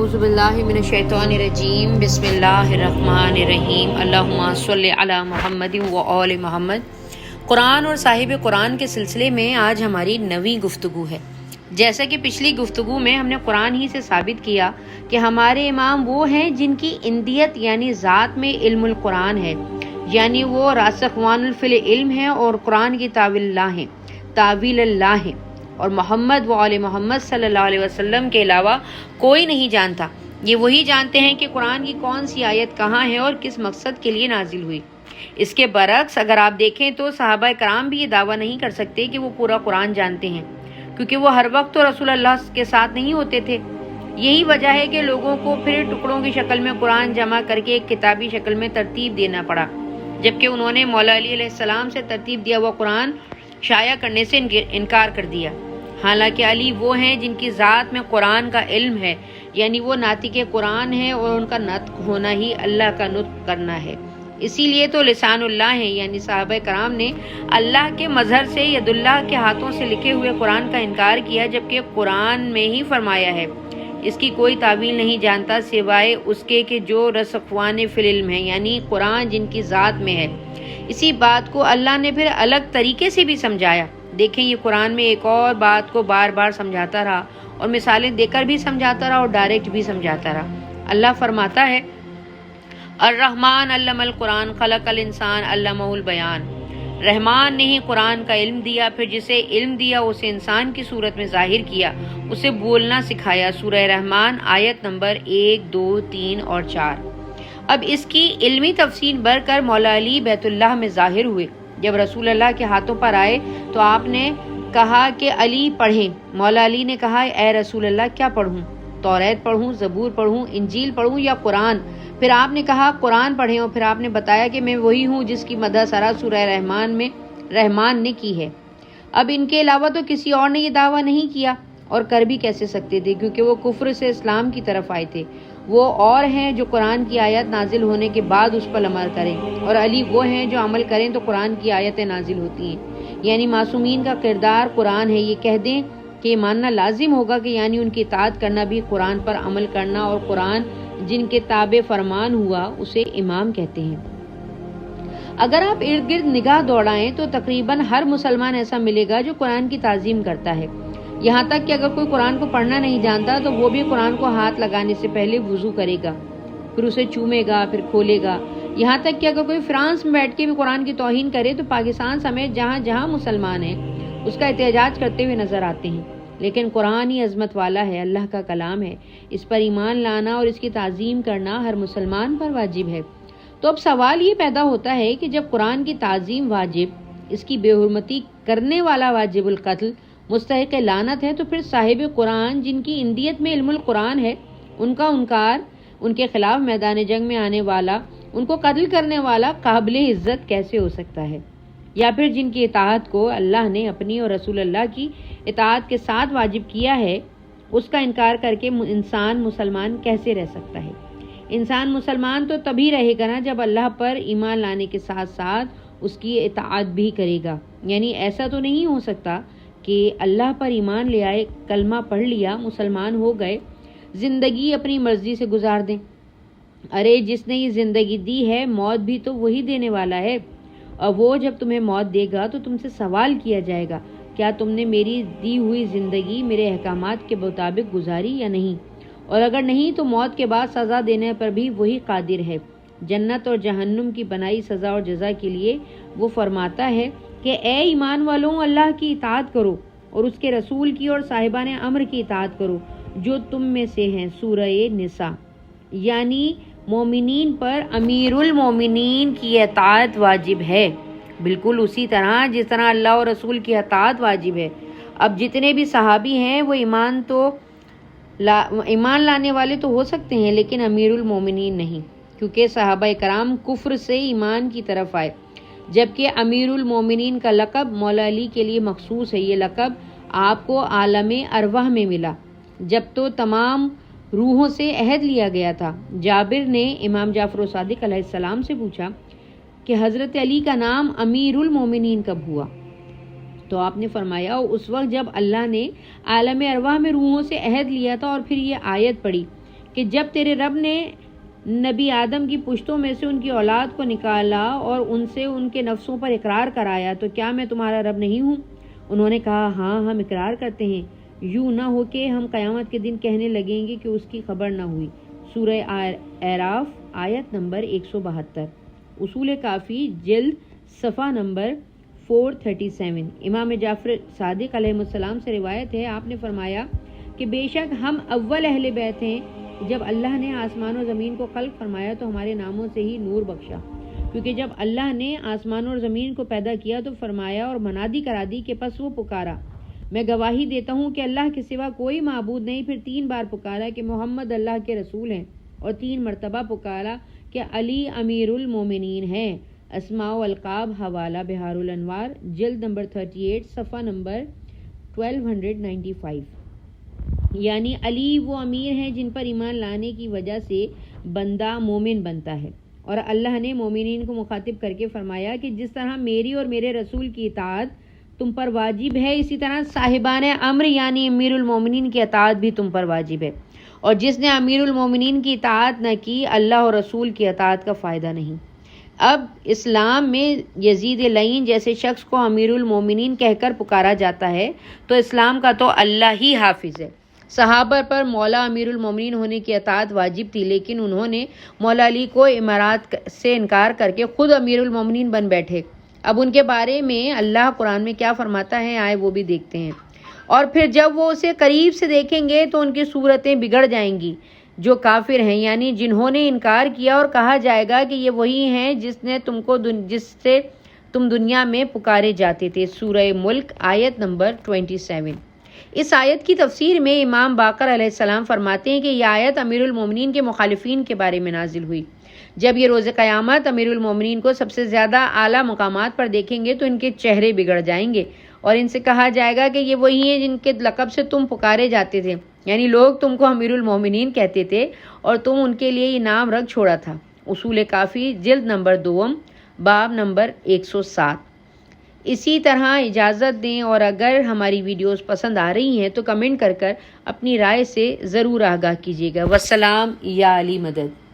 اعوذ باللہ من الشیطان الرجیم بسم اللہ الرحمن الرحیم اللہم صلی علی محمد و آل محمد۔ قرآن اور صاحب قرآن کے سلسلے میں آج ہماری نویں گفتگو ہے۔ جیسا کہ پچھلی گفتگو میں ہم نے قرآن ہی سے ثابت کیا کہ ہمارے امام وہ ہیں جن کی اندیت یعنی ذات میں علم القرآن ہے، یعنی وہ راسخوان فی العلم ہیں اور قرآن کی تعویل اللہ ہیں، اور محمد و آل محمد صلی اللہ علیہ وسلم کے علاوہ کوئی نہیں جانتا۔ یہ وہی جانتے ہیں کہ قرآن کی کون سی آیت کہاں ہے اور کس مقصد کے لیے نازل ہوئی۔ اس کے برعکس اگر آپ دیکھیں تو صحابہ کرام بھی یہ دعویٰ نہیں کر سکتے کہ وہ پورا قرآن جانتے ہیں، کیونکہ وہ ہر وقت تو رسول اللہ کے ساتھ نہیں ہوتے تھے۔ یہی وجہ ہے کہ لوگوں کو پھر ٹکڑوں کی شکل میں قرآن جمع کر کے ایک کتابی شکل میں ترتیب دینا پڑا، جبکہ انہوں نے مولا علی علیہ السلام سے ترتیب دیا ہوا قرآن شائع کرنے سے انکار کر دیا۔ حالانکہ علی وہ ہیں جن کی ذات میں قرآن کا علم ہے، یعنی وہ ناطق قرآن ہے اور ان کا نطق ہونا ہی اللہ کا نطق کرنا ہے۔ اسی لیے تو لسان اللہ ہیں، یعنی صحابہ کرام نے اللہ کے مظہر سے ید اللہ کے ہاتھوں سے لکھے ہوئے قرآن کا انکار کیا، جبکہ قرآن میں ہی فرمایا ہے اس کی کوئی تعویل نہیں جانتا سوائے اس کے کہ جو راسخوان فی العلم ہے، یعنی قرآن جن کی ذات میں ہے۔ اسی بات کو اللہ نے پھر الگ طریقے سے بھی سمجھایا۔ دیکھیں، یہ قرآن میں ایک اور بات کو بار بار سمجھاتا رہا اور مثالیں دے کر بھی سمجھاتا رہا اور ڈائریکٹ بھی سمجھاتا رہا۔ اللہ فرماتا ہے الرحمن علم القرآن خلق الانسان علمہ البیان۔ رحمان نے ہی قرآن کا علم دیا، پھر جسے علم دیا اسے انسان کی صورت میں ظاہر کیا، اسے بولنا سکھایا۔ سورہ رحمان آیت نمبر 1، 2، 3 اور 4۔ اب اس کی علمی تفصیل بڑھ کر مولا علی بیت اللہ میں ظاہر ہوئے۔ جب رسول اللہ کے ہاتھوں پر آئے تو آپ نے کہا کہ علی پڑھیں۔ مولا علی نے کہا اے رسول اللہ کیا پڑھوں؟ توریت پڑھوں، زبور پڑھوں، انجیل پڑھوں یا قرآن؟ پھر آپ نے کہا قرآن پڑھیں، اور پھر آپ نے بتایا کہ میں وہی ہوں جس کی مدح سرا سورہ رحمان میں رحمان نے کی ہے۔ اب ان کے علاوہ تو کسی اور نے یہ دعویٰ نہیں کیا، اور کر بھی کیسے سکتے تھے، کیونکہ وہ کفر سے اسلام کی طرف آئے تھے۔ وہ اور ہیں جو قرآن کی آیت نازل ہونے کے بعد اس پر عمل کریں، اور علی وہ ہیں جو عمل کریں تو قرآن کی آیتیں نازل ہوتی ہیں۔ یعنی معصومین کا کردار قرآن ہے۔ یہ کہہ دیں کہ یہ ماننا لازم ہوگا کہ یعنی ان کی اطاعت کرنا بھی قرآن پر عمل کرنا، اور قرآن جن کے تابع فرمان ہوا اسے امام کہتے ہیں۔ اگر آپ ارد گرد نگاہ دوڑائیں تو تقریباً ہر مسلمان ایسا ملے گا جو قرآن کی تعظیم کرتا ہے۔ یہاں تک کہ اگر کوئی قرآن کو پڑھنا نہیں جانتا تو وہ بھی قرآن کو ہاتھ لگانے سے پہلے وضو کرے گا، پھر اسے چومے گا، پھر کھولے گا۔ یہاں تک کہ اگر کوئی فرانس میں بیٹھ کے بھی قرآن کی توہین کرے تو پاکستان سمیت جہاں جہاں مسلمان ہیں اس کا احتجاج کرتے ہوئے نظر آتے ہیں۔ لیکن قرآن ہی عظمت والا ہے، اللہ کا کلام ہے، اس پر ایمان لانا اور اس کی تعظیم کرنا ہر مسلمان پر واجب ہے۔ تو اب سوال یہ پیدا ہوتا ہے کہ جب قرآن کی تعظیم واجب، اس کی بے حرمتی کرنے والا واجب القتل، مستحق لعنت ہے، تو پھر صاحب قرآن جن کی اندیت میں علم القرآن ہے، ان کا انکار، ان کے خلاف میدان جنگ میں آنے والا، ان کو قتل کرنے والا قابل عزت کیسے ہو سکتا ہے؟ یا پھر جن کی اطاعت کو اللہ نے اپنی اور رسول اللہ کی اطاعت کے ساتھ واجب کیا ہے، اس کا انکار کر کے انسان مسلمان کیسے رہ سکتا ہے؟ انسان مسلمان تو تبھی رہے گا نا جب اللہ پر ایمان لانے کے ساتھ ساتھ اس کی اطاعت بھی کرے گا۔ یعنی ایسا تو نہیں ہو سکتا کہ اللہ پر ایمان لے آئے، کلمہ پڑھ لیا، مسلمان ہو گئے، زندگی اپنی مرضی سے گزار دیں۔ ارے جس نے یہ زندگی دی ہے، موت بھی تو وہی دینے والا ہے، اور وہ جب تمہیں موت دے گا تو تم سے سوال کیا جائے گا کیا تم نے میری دی ہوئی زندگی میرے احکامات کے مطابق گزاری یا نہیں؟ اور اگر نہیں تو موت کے بعد سزا دینے پر بھی وہی قادر ہے۔ جنت اور جہنم کی بنائی سزا اور جزا کے لیے وہ فرماتا ہے کہ اے ایمان والوں، اللہ کی اطاعت کرو اور اس کے رسول کی اور صاحبان امر کی اطاعت کرو جو تم میں سے ہیں۔ سورہ نساء۔ یعنی مومنین پر امیر المومنین کی اطاعت واجب ہے، بالکل اسی طرح جس طرح اللہ اور رسول کی اطاعت واجب ہے۔ اب جتنے بھی صحابی ہیں وہ ایمان لانے والے تو ہو سکتے ہیں، لیکن امیر المومنین نہیں، کیونکہ صحابہ کرام کفر سے ایمان کی طرف آئے، جبکہ امیر المومنین کا لقب مولا علی کے لیے مخصوص ہے۔ یہ لقب آپ کو عالم ارواح میں ملا جب تو تمام روحوں سے عہد لیا گیا تھا۔ جابر نے امام جعفر صادق علیہ السلام سے پوچھا کہ حضرت علی کا نام امیر المومنین کب ہوا؟ تو آپ نے فرمایا اس وقت جب اللہ نے عالم ارواح میں روحوں سے عہد لیا تھا، اور پھر یہ آیت پڑھی کہ جب تیرے رب نے نبی آدم کی پشتوں میں سے ان کی اولاد کو نکالا اور ان سے ان کے نفسوں پر اقرار کرایا تو کیا میں تمہارا رب نہیں ہوں؟ انہوں نے کہا ہاں ہم اقرار کرتے ہیں، یوں نہ ہو کہ ہم قیامت کے دن کہنے لگیں گے کہ اس کی خبر نہ ہوئی۔ سورہ اعراف آیت نمبر 172۔ اصول کافی جلد صفحہ نمبر 437۔ امام جعفر صادق علیہ السلام سے روایت ہے، آپ نے فرمایا کہ بے شک ہم اول اہل بیت ہیں، جب اللہ نے آسمان و زمین کو خلق فرمایا تو ہمارے ناموں سے ہی نور بخشا، کیونکہ جب اللہ نے آسمان اور زمین کو پیدا کیا تو فرمایا اور منادی کرا دی کہ پس وہ پکارا، میں گواہی دیتا ہوں کہ اللہ کے سوا کوئی معبود نہیں، پھر 3 بار پکارا کہ محمد اللہ کے رسول ہیں، اور 3 مرتبہ پکارا کہ علی امیر المومنین ہیں۔ اسماء و القاب حوالہ بہار الانوار جلد نمبر 38 صفحہ نمبر 1295۔ یعنی علی وہ امیر ہیں جن پر ایمان لانے کی وجہ سے بندہ مومن بنتا ہے، اور اللہ نے مومنین کو مخاطب کر کے فرمایا کہ جس طرح میری اور میرے رسول کی اطاعت تم پر واجب ہے، اسی طرح صاحبان امر یعنی امیر المومنین کی اطاعت بھی تم پر واجب ہے، اور جس نے امیر المومنین کی اطاعت نہ کی اللہ اور رسول کی اطاعت کا فائدہ نہیں۔ اب اسلام میں یزید لعین جیسے شخص کو امیر المومنین کہہ کر پکارا جاتا ہے تو اسلام کا تو اللہ ہی حافظ ہے۔ صحابہ پر مولا امیر المومنین ہونے کی اطاعت واجب تھی، لیکن انہوں نے مولا علی کو امارات سے انکار کر کے خود امیر المومنین بن بیٹھے۔ اب ان کے بارے میں اللہ قرآن میں کیا فرماتا ہے، آئے وہ بھی دیکھتے ہیں۔ اور پھر جب وہ اسے قریب سے دیکھیں گے تو ان کی صورتیں بگڑ جائیں گی جو کافر ہیں، یعنی جنہوں نے انکار کیا، اور کہا جائے گا کہ یہ وہی ہیں جس سے تم دنیا میں پکارے جاتے تھے۔ سورہ ملک آیت نمبر 27۔ اس آیت کی تفسیر میں امام باقر علیہ السلام فرماتے ہیں کہ یہ آیت امیر المومنین کے مخالفین کے بارے میں نازل ہوئی۔ جب یہ روز قیامت امیر المومنین کو سب سے زیادہ اعلیٰ مقامات پر دیکھیں گے تو ان کے چہرے بگڑ جائیں گے، اور ان سے کہا جائے گا کہ یہ وہی ہیں جن کے لقب سے تم پکارے جاتے تھے، یعنی لوگ تم کو امیر المومنین کہتے تھے اور تم ان کے لیے یہ نام رکھ چھوڑا تھا۔ اصول کافی جلد نمبر 2 باب نمبر 107۔ اسی طرح اجازت دیں، اور اگر ہماری ویڈیوز پسند آ رہی ہیں تو کمنٹ کر اپنی رائے سے ضرور آگاہ کیجیے گا۔ والسلام یا علی مدد۔